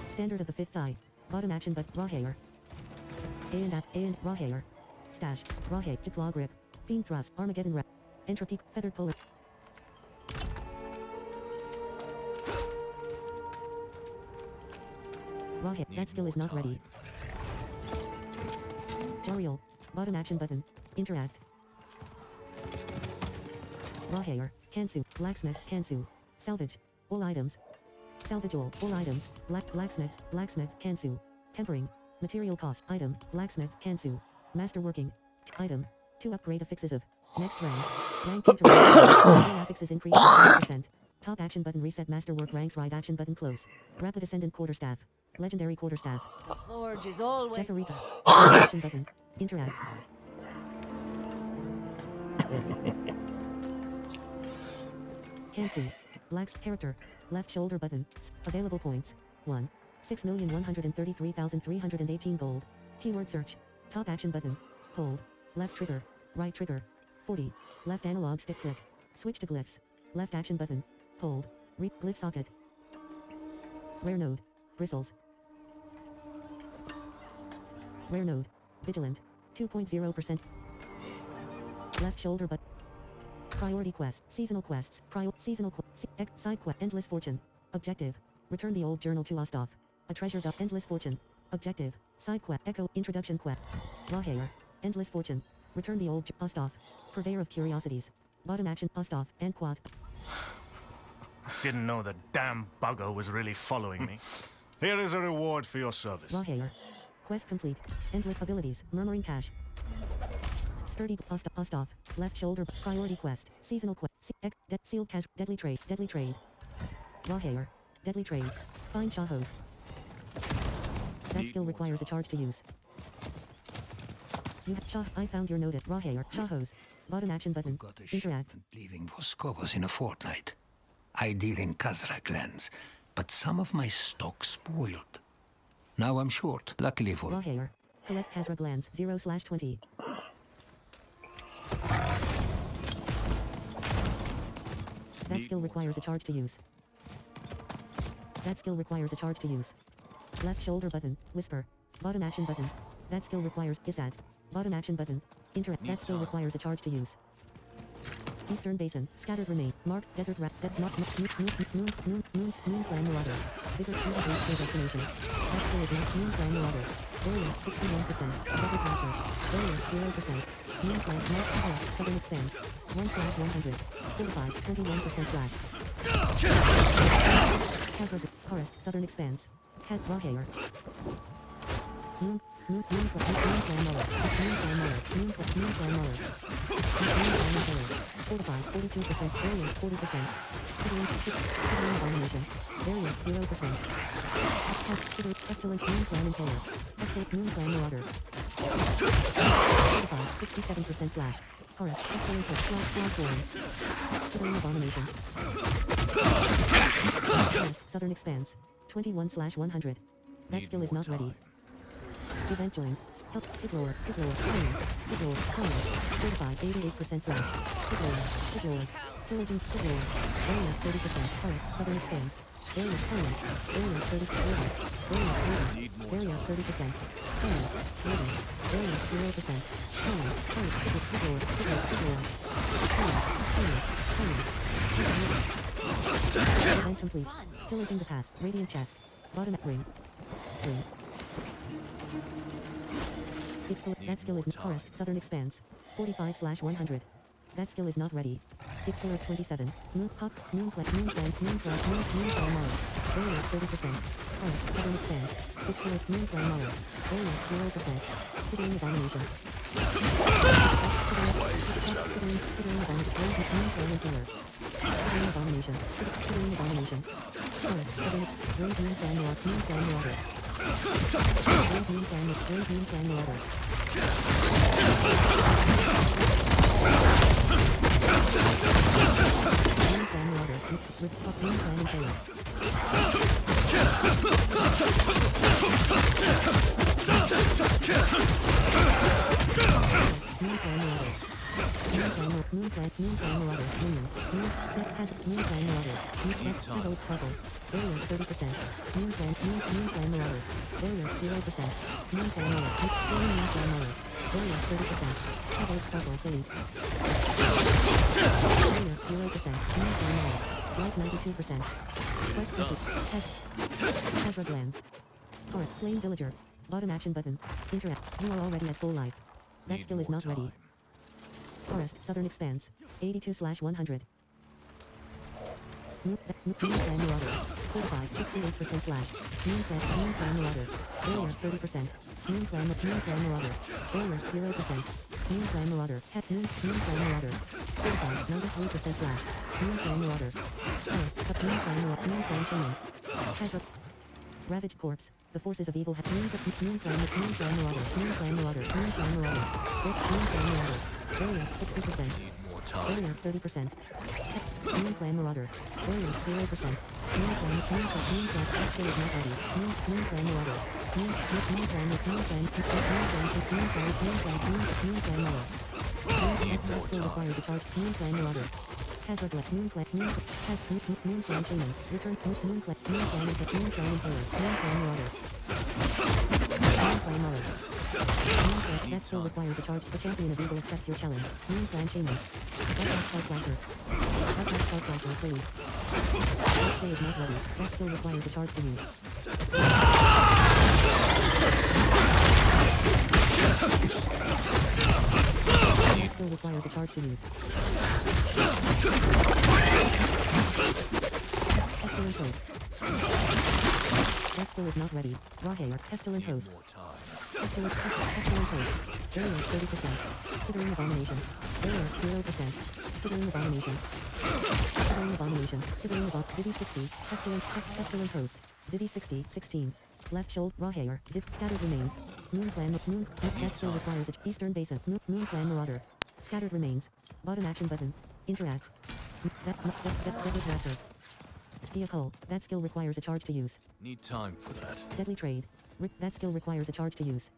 Standard of the fifth eye. Bottom action but Raw Hair. A and Raw Hair. Stash. Raw Hair. Claw grip. Fiend thrust. Armageddon rep. Entropy. Feathered polar. Raw Hair. That skill is not ready. Jariel. Bottom action button. Interact. Raw Hair. Kansu. Blacksmith. Kansu. Salvage. All items. Salvage all items. Blacksmith. Kansu. Tempering. Material cost. Item. Blacksmith. Kansu. Masterworking. Item. To upgrade affixes of. Next rank. Rank 2 to rank 1. All affixes increase by 5%. Top action button reset masterwork ranks right action button close. Rapid ascendant quarterstaff. Legendary quarterstaff. The forge is always Jessarica. Action button. Interact. Kansu. Black's character. Left shoulder button. Available points. 1. 6,133,318 gold. Keyword search. Top action button. Hold. Left trigger. Right trigger. 40. Left analog stick click. Switch to glyphs. Left action button. Hold. Glyph socket. Rare node. Bristles. Rare node. Vigilant. 2.0%. Left shoulder but. Priority quest. Seasonal quests. Seasonal side quest. Endless fortune. Objective. Return the old journal to Ostov. A treasure dot. Endless fortune. Objective. Side quest. Echo. Introduction quest. Rahair. Endless fortune. Return the old Ostov. Purveyor of curiosities. Bottom action. Ostov. And quad. Didn't know the damn bugger was really following me. Here is a reward for your service. Rahair. Quest complete. Endless abilities. Murmuring cache. Sturdy Ostov. Left shoulder. Priority quest. Seasonal quest. Sealed cas. Deadly trade. Deadly trade. Rahair. Deadly trade. Find Shahos. That skill requires a charge to use. You have Shah. I found your note at Rahair. Shahos. Bottom action button. Got a Interact. shipment leaving for Skovos in a fortnight. I deal in Kazrak lands, but some of my stock spoiled. Now I'm short, luckily for... Rahair. Collect Kazra glands 0/20. That skill requires a charge to use. That skill requires a charge to use. Left shoulder button. Whisper. Bottom action button. That skill requires Isad. Bottom action button. Interact. That skill requires a charge to use. Eastern Basin. Scattered remain. Marked desert rat. Moon clan marauder. Bigger reach their destination. That skill is not moon clan marauder. Area 61%. Desert raptor. Area 0%. Moon clan marked forest. Southern expanse. 1/100. Fortified 21% slash. Kazra forest. Southern expanse. Cat Rahair. Moon clan mower. Moon clan mower. Fortified 42%. Area 40%. Scythian abomination. Area 0%. Pestilent moon clan impaler. Pestilent moon clan marauder. Fortified 67% slash. Forest. Pestilent slash swarm. Scythian abomination. Forest. Southern expanse. 21/100. That skill is not ready. Event join. Help. Hit lord. Claim. Hit lord. Certified 88% slash. Hit lord. Pillaging. Hit lord. Area 30%. Forest. Southern expanse. Area permanent. Area 30%. Area 30%. Area 30%. Permanent. Living. Area 0%. Permanent. Hit lord. Event complete. Pillaging the past. Radiant chest. Bottom ring. That skill is forest. Southern expanse. 45/100. That skill is not ready. Explorer 27. Moon clan mower. Area 30%. Forest. Southern expanse. Explorer moon clan mower. Area 0%. Scythian abomination. Scythian abomination. Moon clan impaler. Scythian abomination. Scythian abomination. Forest. Southern Brave moon clan marauder. Moon clan marauder. Brave moon clan marauder. Moon clan marauder. With moon clan impaler. Moon clan marauder. Moon clan marauder. Minions. Moon clan marauder. Next votes bubbles. Area 30%. Moon clan marauder. Area 0%. Moon clan marauder. Moon clan marauder. Area 30%. Votes bubble fade. Area 0%. Moon clan marauder. Life 92%. Quest complete. Kazra glands. Forest. Slain villager. Bottom action button. Interact. You are already at full life. That skill is not ready. Forest. Southern expanse. 82/100. Moon clan marauder. Fortified 68% slash. Moon clan marauder. Area 30%. Moon clan marauder. Area 0%. Moon clan marauder. Moon clan marauder. Fortified 93% slash. Moon clan marauder. Forest. Moon clan marauder. Moon clan shaman. Kazra. Ravaged corpse. The forces of evil have moon clan marauder. Moon clan marauder. Moon clan marauder. Moon clan marauder. Area 60%. Area 30%. Moon clan marauder. Area 0%. Moon clan skill is not ready. Moon clan marauder. Moon clan mower. That skill requires a charge. Moon clan marauder. Hazard left. Moon clan. Moon clan shaman. Return. Moon clan. Moon clan and moon clan and pillars. Moon clan marauder. Moon clan marauder. Moon clan. That skill requires a charge. The champion of evil accepts your challenge. Moon clan shaman. Bypass spark flasher. Bypass spark flasher. Free. That skill is not ready. That skill requires a charge to use. That skill requires a charge to use. Pestilent Host. That skill is not ready. Raw hair. Pestilent Host. More time. Pestilent Host. Barrier is 30%. Skittering Abomination. Barrier 0%. Skittering Abomination. Skittering Abomination. Skittering Abomination. Zibby 60. Pestilent Host. Zibby 60. 16. Left shoulder. Raw hair. Zip. Scattered remains. Moon clan. Moon. That skill requires a Eastern Basin. Moon clan Marauder. Scattered remains. Bottom action button. Interact. Desert Raptor. Vehicle. That skill requires a charge to use. Need time for that. Deadly Trade. That skill requires a charge to use.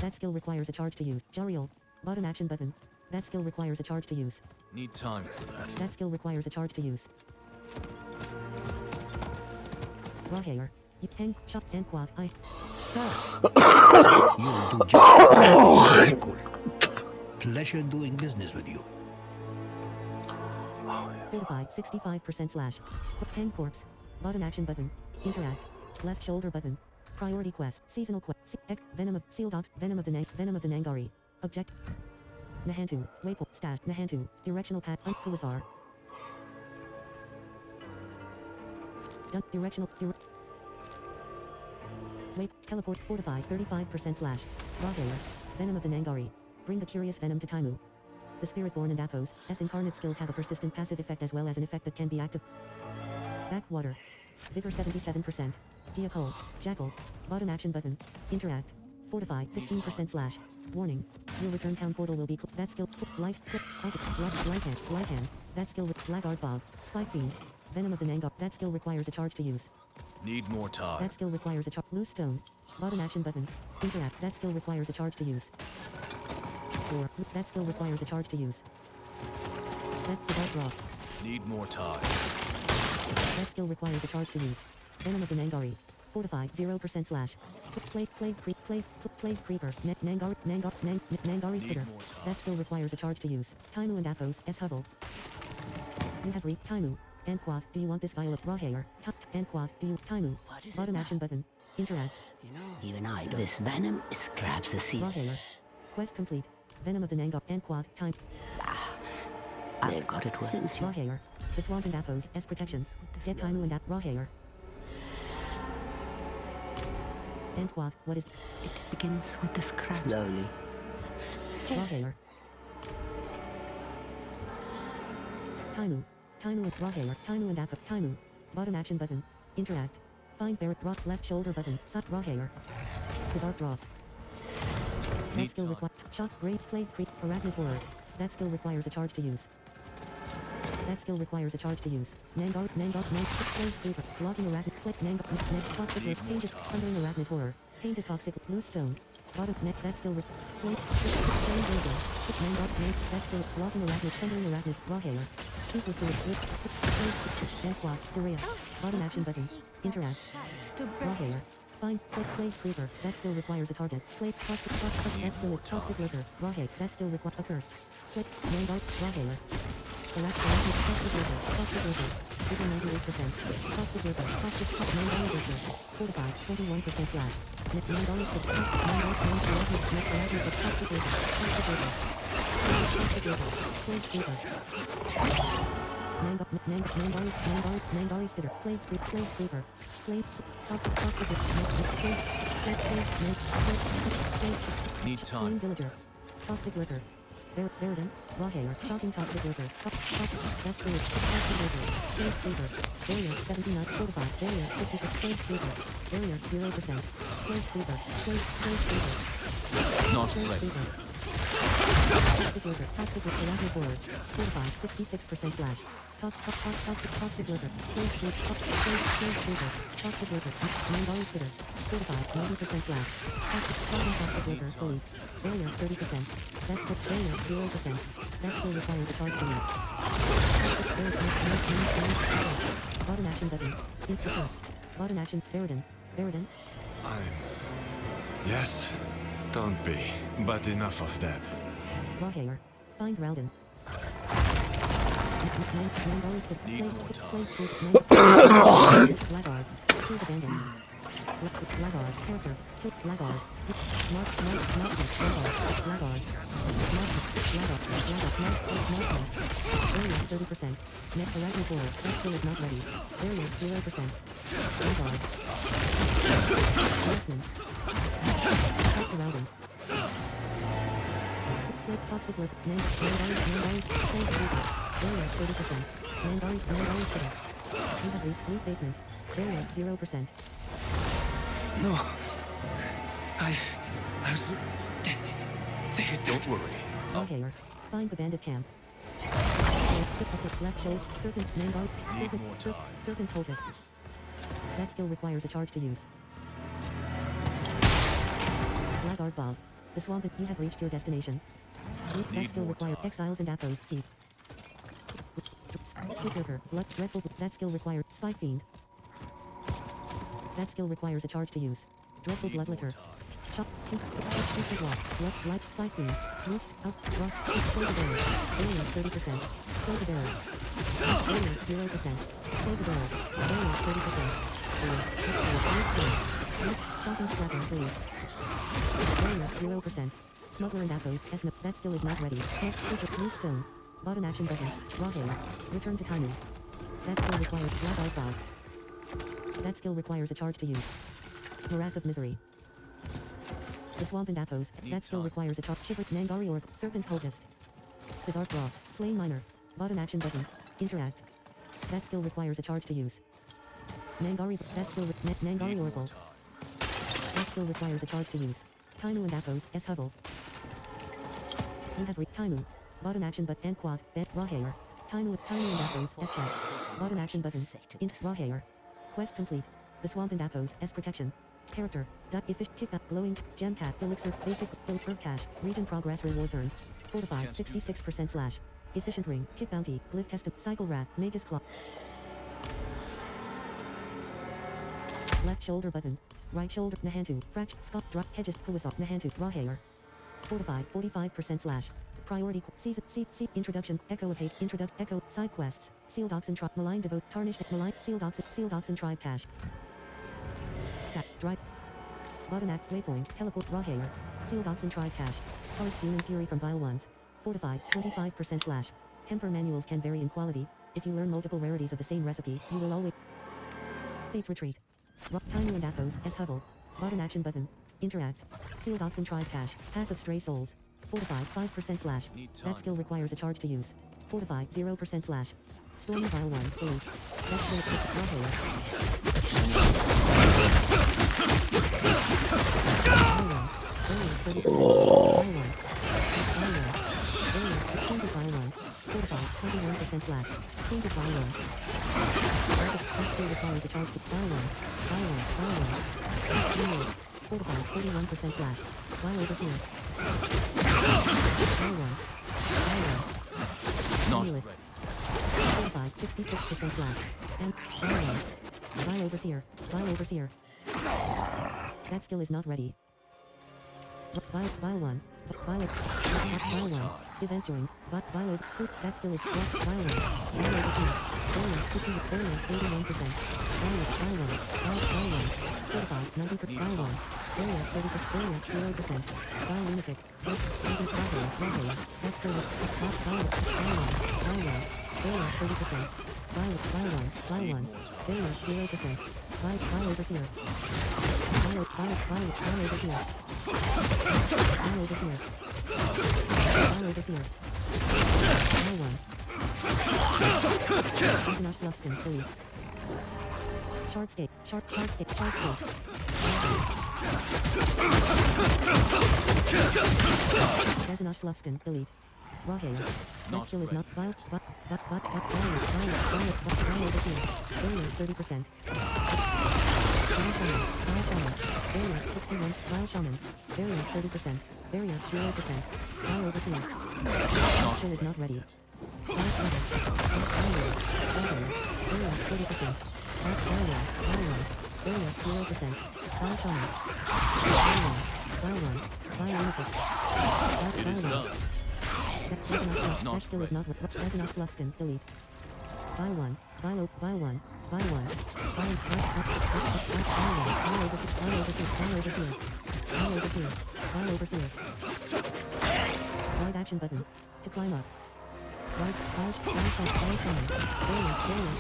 That skill requires a charge to use. Jariel. Bottom action button. That skill requires a charge to use. Need time for that. That skill requires a charge to use. Raw hair. You hang, shot, and quad. You'll do just very cool. Pleasure doing business with you. Fortify 65% slash. Hang corpse. Bottom action button. Interact. Left shoulder button. Priority quest. Seasonal quest. Venom of Seal Dogs. Venom of the Nangari. Object. Nahantu. Waypoint. Stash. Nahantu. Directional path. Kuwasar. Directional. Wait. Teleport. Fortify 35% slash. Raw hair. Venom of the Nangari. Bring the curious venom to Taimu. The Spiritborn and Apos, S incarnate skills have a persistent passive effect as well as an effect that can be active. Backwater. Vigor 77%. Vehicle. Jackal. Bottom action button. Interact. Fortify 15% slash. Warning. Your return town portal will be that skill. Light. Light hand. That skill with Blackguard Bog. Spike Beam. Venom of the Nangar. That skill requires a charge to use. Need more time. That skill requires a charge. Loose stone. Bottom action button. Interact. That skill requires a charge to use. That skill requires a charge to use. Without Ross. Need more time. That skill requires a charge to use. Venom of the Nangari. Fortify 0% slash. Plague creeper. Nangari spitter. That skill requires a charge to use. Taimu and Apos. S hovel. You have reached Taimu. And quad. Do you want this violet raw hair? And quad. Do you Taimu? Bottom action button. Interact. Even I do. This venom scraps the sea. Raw hair. Quest complete. Venom of the Nangar. And quad. Time. They've got it since Raw hair. The swamp and Apos. S protection. Get Taimu and raw hair. And quad. What is? It begins with the scratch. Slowly. Raw hair. Taimu. Taimu and raw hair. Taimu and Apos. Taimu. Bottom action button. Interact. Find Barrett rock left shoulder button. Sut raw hair. The dark draws. That skill requires shot, great, plague, creep, arachnid horror. That skill requires a charge to use. That skill requires a charge to use. Nangar, plague, creeper, blocking arachnid, click, toxic, tainted, thundering arachnid horror, tainted toxic, loose stone. Bottom neck. That skill with slate, flame burger, Nangar, that skill, blocking arachnid, thundering arachnid, raw hair. Speak with fluid, and quad, Korea. Bottom action button. Interact. Raw hair. Find plague creeper. That skill requires a target. Plague toxic. That skill with toxic worker. Raw hair. That skill requires a curse. Click. Nangar. Raw hair. Arachnid. Toxic worker. Toxic worker. Vigor 98%. Toxic worker. Toxic. Nangar worker. Fortify 21% slash. Nangar stick. Nangar. Arachnid. Toxic worker. Toxic worker. Toxic worker. Plague creeper. Nangari spitter. Plague creeper. Slave. Toxic. Need time. Slain villager. Toxic worker. Baradin. Raw hair. Shocking toxic worker. That's good. Toxic worker. Slave creeper. Barrier 79. Fortified. Barrier 50. Slave creeper. Barrier 0%. Slave creeper. Slave creeper. Not Slave ready. creeper. Toxic lurker. Toxic lurker. Rapid forward. Fortified 66% slash. Toxic lurker. Closed lurker. Toxic lurker. Mandari spitter. Fortified 90% slash. Toxic lurker. Fully. Barrier 30%. That's the barrier 0%. That skill requires a charge to use. Bottom action button. Into first. Bottom action. Baradin. Yes? Don't be. But enough of that. Rawhair. Find Rowden. Need more time. Blackguard. Kill the bandits. Blackguard. Character. Kill Blackguard. Blackguard. Barrier 30%. Net arachno forward. That skill is not ready. Barrier 0%. Blackguard. Marksman. Talk to Rowden. Toxic lurk. Mandaris. Barrier 30%. Mandaris spitter. You have loot basement. Barrier 0%. No. I was... Don't worry. Rawhair. Find the bandit camp. Left shoulder. Serpent. Mandar. Serpent cultist. That skill requires a charge to use. Blackguard Bob. The swamp. You have reached your destination. That skill requires exiles and appos. Keep. Lurker. Blood. Dreadful. That skill requires Spike Fiend. That skill requires a charge to use. Dreadful Bloodlitter. Chop. Secret Wasp. Blood. Light. Spike Fiend. Roost. Out. Rock. Kill the bearer. Barrier 30%. Kill the bearer. Barrier 0%. Kill the bearer. Barrier 30%. Roost. Chopping Scrapper. Fully. Barrier 0%. Smuggler and appos. That skill is not ready. Blue stone. Bottom action button. Rawhair. Return to Tainu. That skill requires Black Bow. That skill requires a charge to use. Morass of Misery. The Swamp and Appos. That skill requires a charge. Shiver. Nangari Orc. Serpent Cultist. The Dark Ross. Slain Miner. Bottom action button. Interact. That skill requires a charge to use. Nangari. That skill. Nangari Oracle. That skill requires a charge to use. Tainu and Appos. S. Hubble. You have Tainu. Bottom action but and quad. Rawhair. Tainu and Appos. S. Chess. Bottom action button. Int. Rawhair. Quest complete. The Swamp and Appos. S. Protection. Character. Effish. Kickback. Glowing. Gem cat. Elixir. Basic. Herb cache. Region progress rewards earned. Fortified. 66% slash. Efficient ring. Kick bounty. Glyph test. Cycle wrath. Magus claw. Left shoulder button. Right shoulder. Nahantu. Fract. Scott. Drop. Hedges. Kuwasop. Nahantu. Rawhair. Fortified. 45% slash. Priority. Season. Introduction. Echo of Hate. Echo. Side quests. Sealed Oxen Tribe. Malign Devote. Tarnished. Malign. Sealed Oxen Tribe cache. Stat. Drive. Bottom act. Waypoint. Teleport. Rawhair. Sealed Oxen Tribe cache. Forest Demon Fury from Vile Ones. Fortified. 25% slash. Temper manuals can vary in quality. If you learn multiple rarities of the same recipe, you will always. Fates Retreat. Tainu and Appos. S. Hubble. Bottom action button. Interact. Sealed Oxen Tribe cache. Path of Stray Souls. Fortified 5% slash. That skill requires a charge to use. Fortified 0% slash. Stormy Vile 1. Fully. That skill is Rawhair. Fortified 21% slash. Tainted Vile 1. That skill requires a charge to Vile 1. Fortified 41% slash. Vile Overseer. Not ready. Fortified 66% slash. And Vile Overseer. That skill is not ready. Vile 1. Vile 1. Event join. Vile. That skill is Vile 1. Vile Overseer. Barrier 81%. Vile 1. Fortified 90%. Vile 1. Barrier 30%. Barrier 0%. Vile Lunatic. That skill is Vile 1. Barrier 30%. Vile 1. Barrier 0%. Vile Overseer. Vile Overseer. Vile Overseer. Vile 1. Organized Slugskin, please. Shard Stakes. Kazanash Slavskin, delete. Rocket. That Not skill is ready not violet. Violet overseer. Barrier 30%. Vile shaman. Barrier 61. Vile shaman. Barrier 30%. Barrier 0%. Vile overseer. That skill is not ready. Vile order. Barrier 30%. Barrier 0%. Vile shaman. Vile one. Vile lunatic. It is done. That Not skill is not Kazanash Slavskin, delete. Vile 1. Vile 1. Vile 1. Vile overseer. Right action button. To climb up. Right, vile shaman. Barrier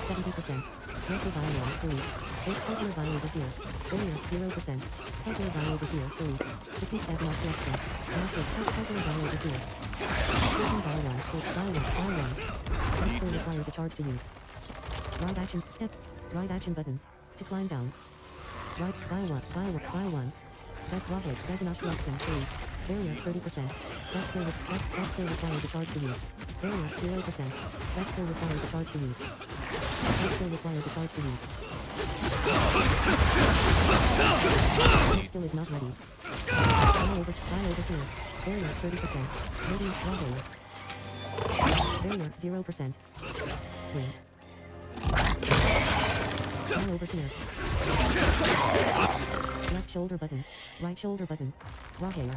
70%. Regular vile 1, delete. Regular vile overseer. Barrier 0%. Regular vile overseer, delete. Defeat Kazanash Slavskin. Master, regular vile overseer. Certain vile 1, vile 1. This skill requires a charge to use. Right action, step. Right action button. To climb down. Right, vile 1. Zach Rocket, Kazanash Slavskin, delete. Barrier 30%. That skill requires a charge to use. Barrier 0%. That skill requires a charge to use. That skill requires a charge to use. That skill is not ready. Vile overseer. Barrier 30%. Radiant Rocket. Barrier 0%. Win. Vile overseer. Left shoulder button. Right shoulder button. Rocket.